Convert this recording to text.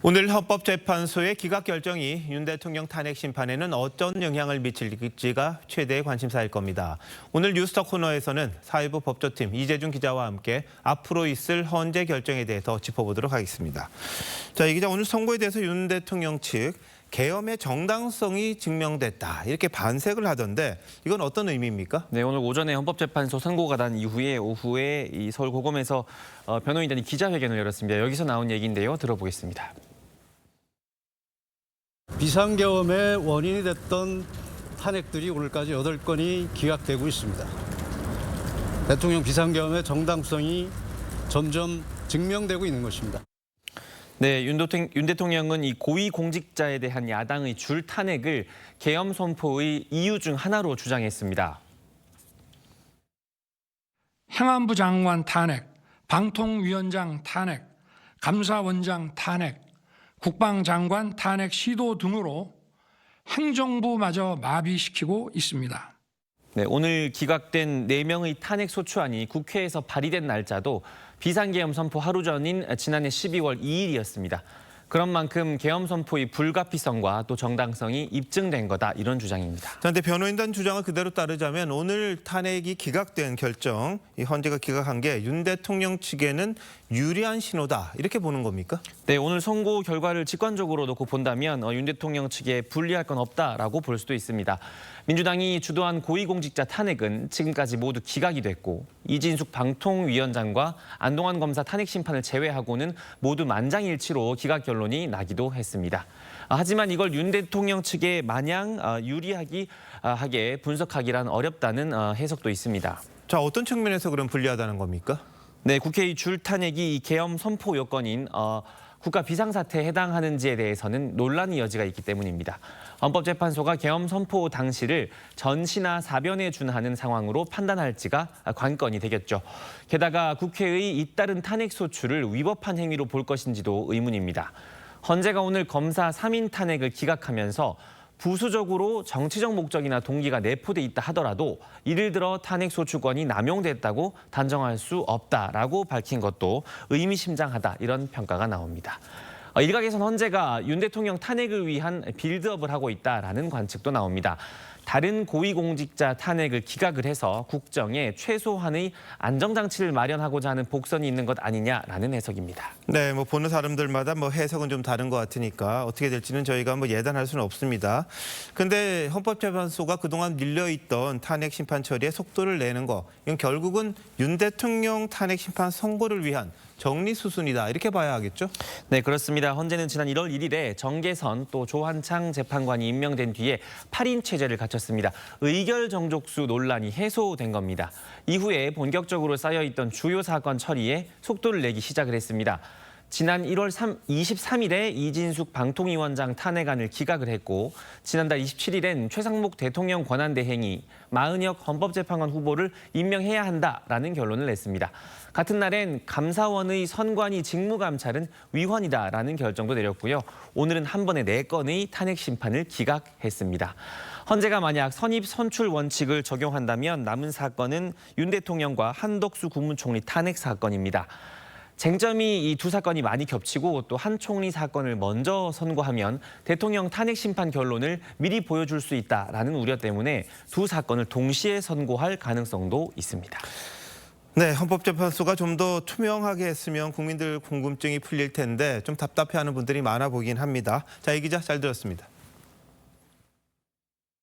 오늘 헌법재판소의 기각 결정이 윤 대통령 탄핵 심판에는 어떤 영향을 미칠지가 최대의 관심사일 겁니다. 오늘 뉴스톱 코너에서는 사회부 법조팀 이재준 기자와 함께 앞으로 있을 헌재 결정에 대해서 짚어보도록 하겠습니다. 자, 이 기자, 오늘 선고에 대해서 윤 대통령 측 계엄의 정당성이 증명됐다, 이렇게 반색을 하던데 이건 어떤 의미입니까? 네, 오늘 오전에 헌법재판소 선고가 난 이후에 오후에 이 서울고검에서 변호인단이 기자회견을 열었습니다. 여기서 나온 얘기인데요. 들어보겠습니다. 비상계엄의 원인이 됐던 탄핵들이 오늘까지 8건이 기각되고 있습니다. 대통령 비상계엄의 정당성이 점점 증명되고 있는 것입니다. 네, 윤 대통령은 이 고위공직자에 대한 야당의 줄 탄핵을 계엄 선포의 이유 중 하나로 주장했습니다. 행안부 장관 탄핵, 방통위원장 탄핵, 감사원장 탄핵, 국방장관 탄핵 시도 등으로 행정부마저 마비시키고 있습니다. 네, 오늘 기각된 4명의 탄핵 소추안이 국회에서 발의된 날짜도 비상계엄 선포 하루 전인 지난해 12월 2일이었습니다. 그런 만큼 계엄 선포의 불가피성과 또 정당성이 입증된 거다, 이런 주장입니다. 그런데 변호인단 주장을 그대로 따르자면 오늘 탄핵이 기각된 결정, 이 헌재가 기각한 게 윤 대통령 측에는 유리한 신호다, 이렇게 보는 겁니까? 네, 오늘 선고 결과를 직관적으로 놓고 본다면 윤 대통령 측에 불리할 건 없다라고 볼 수도 있습니다. 민주당이 주도한 고위공직자 탄핵은 지금까지 모두 기각이 됐고, 이진숙 방통위원장과 안동환 검사 탄핵 심판을 제외하고는 모두 만장일치로 기각 결론이 나기도 했습니다. 하지만 이걸 윤 대통령 측에 마냥 유리하게 분석하기란 어렵다는 해석도 있습니다. 자, 어떤 측면에서 그럼 불리하다는 겁니까? 네, 국회의 줄 탄핵이 계엄 선포 요건인 국가 비상사태에 해당하는지에 대해서는 논란의 여지가 있기 때문입니다. 헌법재판소가 계엄 선포 당시를 전시나 사변에 준하는 상황으로 판단할지가 관건이 되겠죠. 게다가 국회의 잇따른 탄핵 소추를 위법한 행위로 볼 것인지도 의문입니다. 헌재가 오늘 검사 3인 탄핵을 기각하면서 부수적으로 정치적 목적이나 동기가 내포돼 있다 하더라도 이를 들어 탄핵 소추권이 남용됐다고 단정할 수 없다라고 밝힌 것도 의미심장하다, 이런 평가가 나옵니다. 일각에선 헌재가 윤 대통령 탄핵을 위한 빌드업을 하고 있다라는 관측도 나옵니다. 다른 고위공직자 탄핵을 기각을 해서 국정에 최소한의 안정장치를 마련하고자 하는 복선이 있는 것 아니냐라는 해석입니다. 네, 보는 사람들마다 해석은 좀 다른 것 같으니까 어떻게 될지는 저희가 예단할 수는 없습니다. 근데 헌법재판소가 그동안 밀려있던 탄핵 심판 처리에 속도를 내는 거, 이건 결국은 윤 대통령 탄핵 심판 선고를 위한 정리수순이다, 이렇게 봐야 하겠죠? 네, 그렇습니다. 헌재는 지난 1월 1일에 정계선 또 조한창 재판관이 임명된 뒤에 8인 체제를 갖췄습니다. 의결 정족수 논란이 해소된 겁니다. 이후에 본격적으로 쌓여있던 주요 사건 처리에 속도를 내기 시작을 했습니다. 지난 1월 23일에 이진숙 방통위원장 탄핵안을 기각을 했고, 지난달 27일엔 최상목 대통령 권한대행이 마은혁 헌법재판관 후보를 임명해야 한다라는 결론을 냈습니다. 같은 날엔 감사원의 선관위 직무감찰은 위헌이다라는 결정도 내렸고요. 오늘은 한 번에 4건의 탄핵 심판을 기각했습니다. 헌재가 만약 선입 선출 원칙을 적용한다면 남은 사건은 윤 대통령과 한덕수 국무총리 탄핵 사건입니다. 쟁점이 이 두 사건이 많이 겹치고 또 한 총리 사건을 먼저 선고하면 대통령 탄핵 심판 결론을 미리 보여줄 수 있다라는 우려 때문에 두 사건을 동시에 선고할 가능성도 있습니다. 네, 헌법재판소가 좀 더 투명하게 했으면 국민들 궁금증이 풀릴 텐데 좀 답답해하는 분들이 많아 보이긴 합니다. 자, 이 기자 잘 들었습니다.